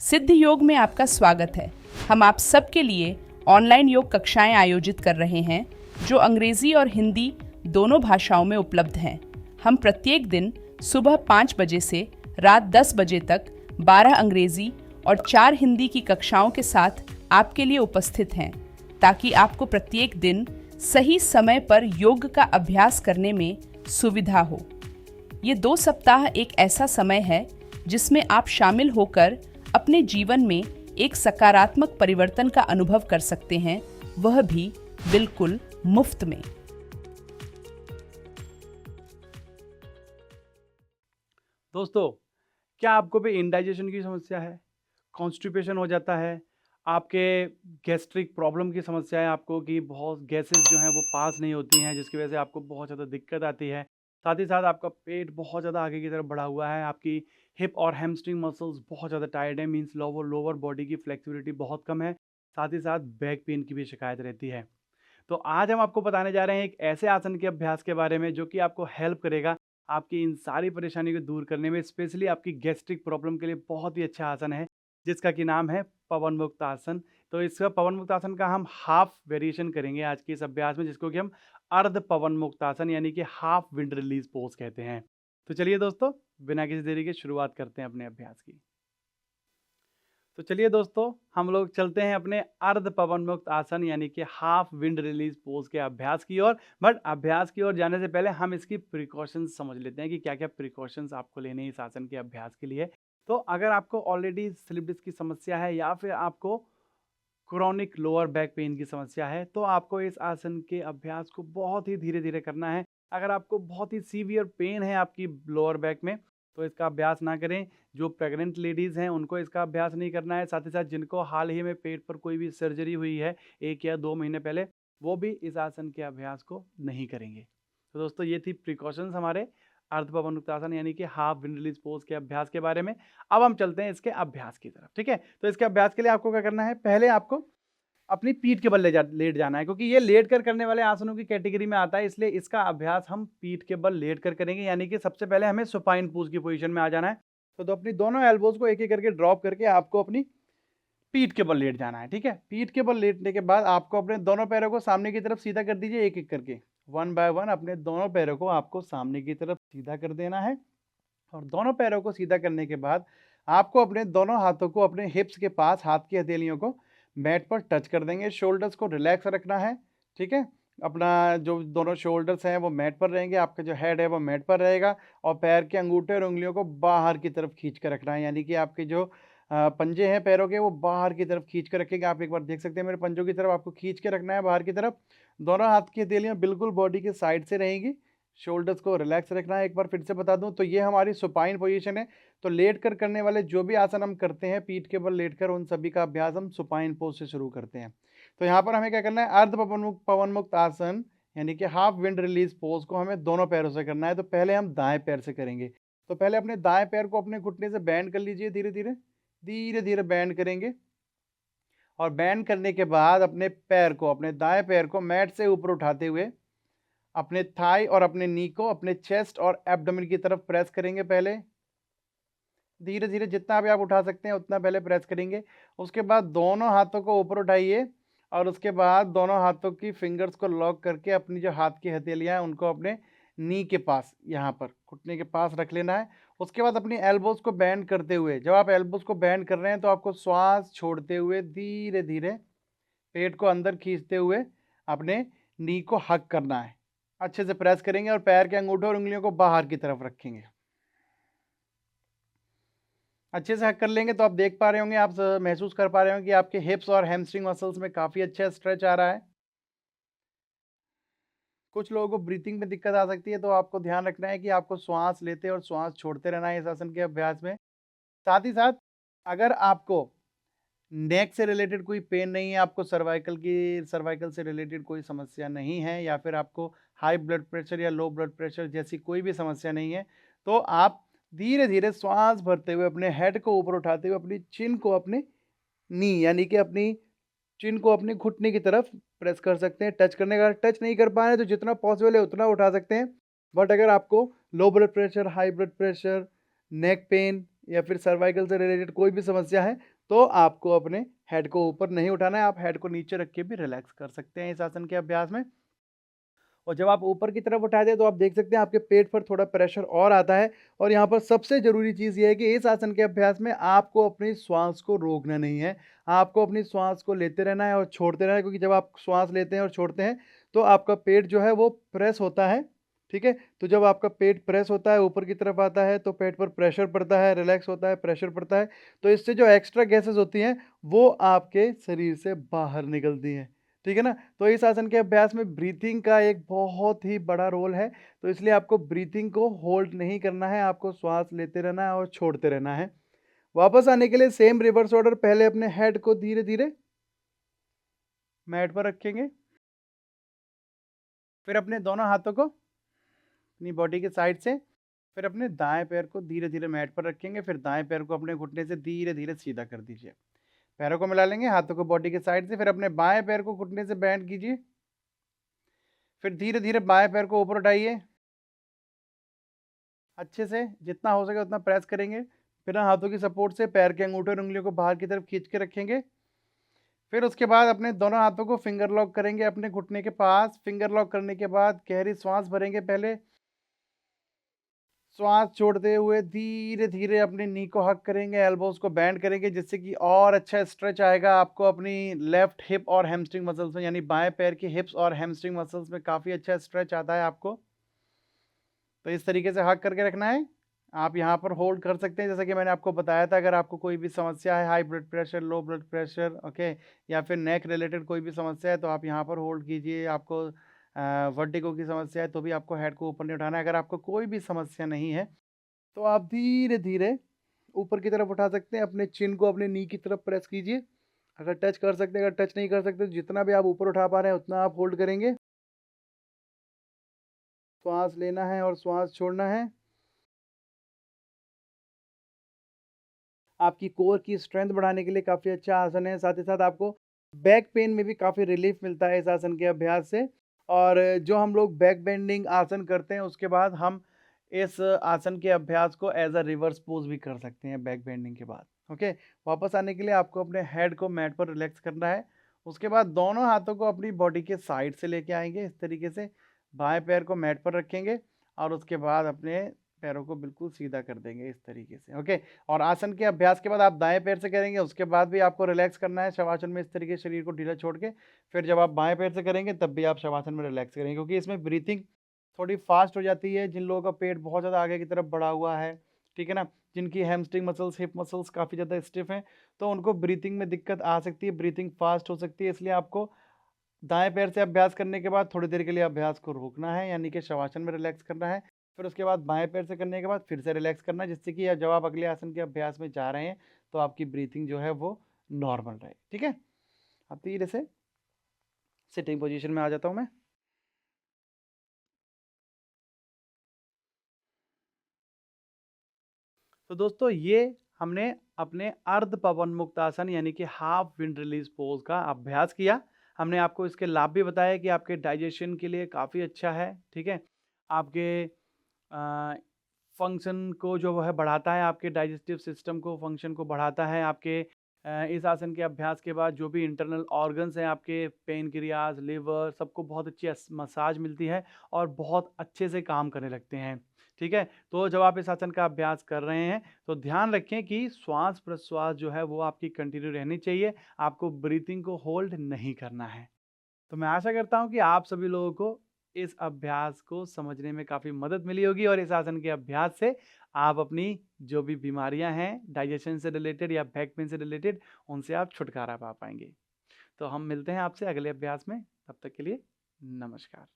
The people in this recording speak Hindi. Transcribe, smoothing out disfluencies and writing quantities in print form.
सिद्ध योग में आपका स्वागत है। हम आप सबके लिए ऑनलाइन योग कक्षाएं आयोजित कर रहे हैं जो अंग्रेजी और हिंदी दोनों भाषाओं में उपलब्ध हैं। हम प्रत्येक दिन सुबह 5 बजे से रात 10 बजे तक 12 अंग्रेजी और 4 हिंदी की कक्षाओं के साथ आपके लिए उपस्थित हैं, ताकि आपको प्रत्येक दिन सही समय पर योग का अभ्यास करने में सुविधा हो। ये 2 सप्ताह एक ऐसा समय है जिसमें आप शामिल होकर अपने जीवन में एक सकारात्मक परिवर्तन का अनुभव कर सकते हैं, वह भी बिल्कुल मुफ्त में। दोस्तों, क्या आपको भी इंडाइजेशन की समस्या है, कॉन्स्टिपेशन हो जाता है, आपके गैस्ट्रिक प्रॉब्लम की समस्या है आपको कि बहुत गैसेस जो हैं वो पास नहीं होती हैं, जिसकी वजह से आपको बहुत ज़्यादा दिक्कत आती है। साथ ही साथ आपका पेट बहुत ज़्यादा आगे की तरफ बढ़ा हुआ है, आपकी हिप और हैमस्ट्रिंग मसल्स बहुत ज़्यादा टायर्ड है, मीन्स लोअर बॉडी की फ्लेक्सिबिलिटी बहुत कम है, साथ ही साथ बैक पेन की भी शिकायत रहती है। तो आज हम आपको बताने जा रहे हैं एक ऐसे आसन के अभ्यास के बारे में जो कि आपको हेल्प करेगा आपकी इन सारी परेशानी को दूर करने में। स्पेशली आपकी गैस्ट्रिक प्रॉब्लम के लिए बहुत ही अच्छा आसन है, जिसका कि नाम है पवन मुक्त आसन। तो इस पवन मुक्त आसन का हम हाफ वेरिएशन करेंगे आज के इस अभ्यास में, जिसको कि हम अर्ध पवन मुक्त आसन यानी कि हाफ विंड रिलीज पोज कहते हैं। तो चलिए दोस्तों, बिना किसी देरी के शुरुआत करते हैं अपने अभ्यास की। तो चलिए दोस्तों, हम लोग चलते हैं अपने अर्ध पवन मुक्त आसन यानी कि हाफ विंड रिलीज पोज के अभ्यास की ओर। बट अभ्यास की ओर जाने से पहले हम इसकी प्रिकॉशंस समझ लेते हैं कि क्या क्या प्रिकॉशंस आपको लेने हैं इस आसन के अभ्यास के लिए। तो अगर आपको ऑलरेडी स्लिप डिस्क की समस्या है या फिर आपको क्रॉनिक लोअर बैक पेन की समस्या है, तो आपको इस आसन के अभ्यास को बहुत ही धीरे धीरे करना है। अगर आपको बहुत ही सीवियर पेन है आपकी लोअर बैक में, तो इसका अभ्यास ना करें। जो प्रेग्नेंट लेडीज़ हैं उनको इसका अभ्यास नहीं करना है। साथ ही साथ जिनको हाल ही में पेट पर कोई भी सर्जरी हुई है 1 या 2 महीने पहले, वो भी इस आसन के अभ्यास को नहीं करेंगे। तो दोस्तों, ये थी प्रिकॉशंस हमारे अर्ध पवन मुक्तासन यानी कि हाफ विंड रिलीज पोज के अभ्यास के बारे में। अब हम चलते हैं इसके अभ्यास की तरफ। ठीक है, तो इसके अभ्यास के लिए आपको क्या करना है, पहले आपको अपनी पीठ के बल लेट जाना है, क्योंकि ये लेट कर करने वाले आसनों की कैटेगरी में आता है, इसलिए इसका अभ्यास हम पीठ के बल लेट कर करेंगे। यानी कि सबसे पहले हमें सुपाइन पोज की पोजीशन में आ जाना है। तो अपनी दोनों एल्बोज को एक एक करके ड्रॉप करके आपको अपनी पीठ के बल लेट जाना है। ठीक है, पीठ के बल लेटने के बाद आपको अपने दोनों पैरों को सामने की तरफ सीधा कर दीजिए, एक एक करके 1 बाय 1 अपने दोनों पैरों को आपको सामने की तरफ सीधा कर देना है। और दोनों पैरों को सीधा करने के बाद आपको अपने दोनों हाथों को अपने हिप्स के पास, हाथ की हथेलियों को मैट पर टच कर देंगे। शोल्डर्स को रिलैक्स रखना है। ठीक है, अपना जो दोनों शोल्डर्स हैं वो मैट पर रहेंगे, आपका जो हेड है वो मैट पर रहेगा, और पैर के अंगूठे और उंगलियों को बाहर की तरफ खींच कर रखना है। यानी कि आपके जो पंजे हैं पैरों के, वो बाहर की तरफ खींच कर रखेंगे। आप एक बार देख सकते हैं मेरे पंजों की तरफ, आपको खींच के रखना है बाहर की तरफ। दोनों हाथ की हथेलियां बिल्कुल बॉडी के साइड से रहेंगी। शोल्डर्स को रिलैक्स रखना है। एक बार फिर से बता दूं तो ये हमारी सुपाइन पोजीशन है। तो लेट कर करने वाले जो भी आसन हम करते हैं पीठ के बल लेटकर, उन सभी का अभ्यास हम सुपाइन पोज से शुरू करते हैं। तो यहाँ पर हमें क्या करना है, अर्ध पवन मुक्त आसन यानी कि हाफ विंड रिलीज पोज को हमें दोनों पैरों से करना है। तो पहले हम दाएं पैर से करेंगे। तो पहले अपने दाएं पैर को अपने घुटने से बैंड कर लीजिए, धीरे धीरे धीरे धीरे बैंड करेंगे। और बैंड करने के बाद अपने पैर को, अपने दाएं पैर को मैट से ऊपर उठाते हुए अपने थाई और अपने नी को अपने चेस्ट और एब्डोमेन की तरफ प्रेस करेंगे। पहले धीरे धीरे जितना भी आप उठा सकते हैं उतना पहले प्रेस करेंगे। उसके बाद दोनों हाथों को ऊपर उठाइए और उसके बाद दोनों हाथों की फिंगर्स को लॉक करके अपनी जो हाथ की हथेलियां हैं उनको अपने नी के पास, यहाँ पर घुटने के पास रख लेना है। उसके बाद अपनी एल्बोज को बैंड करते हुए, जब आप एल्बोज को बैंड कर रहे हैं तो आपको श्वास छोड़ते हुए धीरे धीरे पेट को अंदर खींचते हुए अपने नी को हक करना है। अच्छे से प्रेस करेंगे और पैर के अंगूठे और उंगलियों को बाहर की तरफ रखेंगे। अच्छे से हक कर लेंगे तो आप देख पा रहे होंगे, आप महसूस कर पा रहे होंगे कि आपके हिप्स और हैमस्ट्रिंग मसल्स में काफ़ी अच्छा स्ट्रेच आ रहा है। कुछ लोगों को ब्रीथिंग में दिक्कत आ सकती है, तो आपको ध्यान रखना है कि आपको श्वास लेते और श्वास छोड़ते रहना है इस आसन के अभ्यास में। साथ ही साथ अगर आपको नेक से रिलेटेड कोई पेन नहीं है, आपको सर्वाइकल से रिलेटेड कोई समस्या नहीं है, या फिर आपको हाई ब्लड प्रेशर या लो ब्लड प्रेशर जैसी कोई भी समस्या नहीं है, तो आप धीरे धीरे श्वास भरते हुए अपने हेड को ऊपर उठाते हुए अपनी चिन को अपने नी यानी कि अपनी चिन को अपने घुटने की तरफ प्रेस कर सकते हैं। टच करने का, टच नहीं कर पा रहे हैं तो जितना पॉसिबल है उतना उठा सकते हैं। बट अगर आपको low blood pressure, high blood pressure, neck pain या फिर सर्वाइकल से रिलेटेड कोई भी समस्या है, तो आपको अपने हेड को ऊपर नहीं उठाना है, आप हेड को नीचे रख के भी रिलैक्स कर सकते हैं इस आसन के अभ्यास में। और जब आप ऊपर की तरफ उठाते हैं तो आप देख सकते हैं आपके पेट पर थोड़ा प्रेशर और आता है। और यहाँ पर सबसे ज़रूरी चीज़ ये है कि इस आसन के अभ्यास में आपको अपनी श्वास को रोकना नहीं है। आपको अपनी श्वास को लेते रहना है और छोड़ते रहना है, क्योंकि जब आप श्वास लेते हैं और छोड़ते हैं तो आपका पेट जो है वो प्रेस होता है, ठीक है? तो जब आपका पेट प्रेस होता है, ऊपर की तरफ आता है तो पेट पर प्रेशर पड़ता है, रिलैक्स होता है, प्रेशर पड़ता है। तो इससे जो एक्स्ट्रा गैसेज़ होती हैं वो आपके शरीर से बाहर निकलती हैं। ठीक है ना? तो इस आसन के अभ्यास में ब्रीथिंग का एक बहुत ही बड़ा रोल है, तो इसलिए आपको ब्रीथिंग को होल्ड नहीं करना है, आपको श्वास लेते रहना है और छोड़ते रहना है। वापस आने के लिए सेम रिवर्स ऑर्डर, पहले अपने हेड को धीरे-धीरे मैट पर रखेंगे, फिर अपने दोनों हाथों को अपनी बॉडी के साइड से, फिर अपने दाएँ पैर को धीरे-धीरे मैट पर रखेंगे, फिर दाएँ पैर को अपने घुटने से धीरे-धीरे सीधा कर दीजिए। पैरों को मिला लेंगे, हाथों को बॉडी के साइड से, फिर अपने बाएँ पैर को घुटने से बेंड कीजिए। फिर धीरे-धीरे बाएँ पैर को ऊपर उठाइए। अच्छे से जितना हो सके उतना प्रेस करेंगे। बिना हाथों की सपोर्ट से पैर के अंगूठे और उँगलियों को बाहर की तरफ खींच के रखेंगे। फिर उसके बाद अपने दोनों हाथों को फिंगर लॉक करेंगे अपने घुटने के पास। फिंगर लॉक करने के बाद गहरी श्वास भरेंगे पहले। श्वास छोड़ते हुए धीरे-धीरे अपनी नी को हग करेंगे, एल्बोज़ को बेंड करेंगे, जिससे कि और अच्छा स्ट्रेच आएगा आपको अपनी लेफ्ट हिप और हैमस्ट्रिंग मसल्स में, यानी बाएँ पैर की हिप्स और हैमस्ट्रिंग मसल्स में काफ़ी अच्छा स्ट्रेच आता है आपको। तो इस तरीके से हग करके रखना है। आप यहाँ पर होल्ड कर सकते हैं, जैसा कि मैंने आपको बताया था। अगर आपको कोई भी समस्या है, high blood pressure, low blood pressure, okay, या फिर नेक रिलेटेड कोई भी समस्या है, तो आप यहाँ पर होल्ड कीजिए। आपको वर्टिगो की समस्या है तो भी आपको हेड को ऊपर नहीं उठाना है। अगर आपको कोई भी समस्या नहीं है तो आप धीरे-धीरे ऊपर की तरफ उठा सकते हैं। अपने चिन को अपने नी की तरफ प्रेस कीजिए। अगर टच कर सकते हैं, अगर टच नहीं कर सकते तो जितना भी आप ऊपर उठा पा रहे हैं उतना आप होल्ड करेंगे। श्वास लेना है और श्वास छोड़ना है। आपकी कोर की स्ट्रेंथ बढ़ाने के लिए काफ़ी अच्छा आसन है। साथ ही साथ आपको बैक पेन में भी काफ़ी रिलीफ मिलता है इस आसन के अभ्यास से। और जो हम लोग बैक बेंडिंग आसन करते हैं उसके बाद हम इस आसन के अभ्यास को एज अ रिवर्स पोज भी कर सकते हैं बैक बेंडिंग के बाद। ओके, वापस आने के लिए आपको अपने हेड को मैट पर रिलैक्स करना है। उसके बाद दोनों हाथों को अपनी बॉडी के साइड से लेके आएंगे इस तरीके से। बाएं पैर को मैट पर रखेंगे और उसके बाद अपने पैरों को बिल्कुल सीधा कर देंगे इस तरीके से। ओके, और आसन के अभ्यास के बाद आप दाएं पैर से करेंगे, उसके बाद भी आपको रिलैक्स करना है शवासन में इस तरीके से शरीर को ढीला छोड़ के। फिर जब आप बाएं पैर से करेंगे तब भी आप शवासन में रिलैक्स करेंगे, क्योंकि इसमें ब्रीथिंग थोड़ी फास्ट हो जाती है। जिन लोगों का पेट बहुत ज़्यादा आगे की तरफ बढ़ा हुआ है, ठीक है ना, जिनकी हैमस्ट्रिंग मसल्स, हिप मसल्स काफ़ी ज़्यादा स्टिफ हैं, तो उनको ब्रीथिंग में दिक्कत आ सकती है, ब्रीथिंग फास्ट हो सकती है। इसलिए आपको दाएं पैर से अभ्यास करने के बाद थोड़ी देर के लिए अभ्यास को रोकना है, यानी कि शवासन में रिलैक्स करना है। फिर उसके बाद बाएं पैर से करने के बाद फिर से रिलैक्स करना है, जिससे कि जब आप अगले आसन के अभ्यास में जा रहे हैं तो आपकी ब्रीथिंग जो है वो नॉर्मल रहे। ठीक है, अब धीरे से सिटिंग पोजीशन में आ जाता हूँ मैं। तो दोस्तों, ये हमने अपने अर्ध पवन मुक्त आसन यानी कि हाफ विंड रिलीज पोज का अभ्यास किया। हमने आपको इसके लाभ भी बताया कि आपके डाइजेशन के लिए काफ़ी अच्छा है, ठीक है, आपके फंक्शन को जो है बढ़ाता है, आपके डाइजेस्टिव सिस्टम को, फंक्शन को बढ़ाता है। आपके इस आसन के अभ्यास के बाद जो भी इंटरनल ऑर्गन्स हैं आपके, पेनक्रियाज, लिवर, सबको बहुत अच्छी मसाज मिलती है और बहुत अच्छे से काम करने लगते हैं। ठीक है, तो जब आप इस आसन का अभ्यास कर रहे हैं तो ध्यान रखें कि श्वास प्रश्वास जो है वो आपकी कंटिन्यू रहनी चाहिए, आपको ब्रीथिंग को होल्ड नहीं करना है। तो मैं आशा करता हूँ कि आप सभी लोगों को इस अभ्यास को समझने में काफ़ी मदद मिली होगी और इस आसन के अभ्यास से आप अपनी जो भी बीमारियां हैं डाइजेशन से रिलेटेड या बैक पेन से रिलेटेड, उनसे आप छुटकारा पा पाएंगे। तो हम मिलते हैं आपसे अगले अभ्यास में, तब तक के लिए नमस्कार।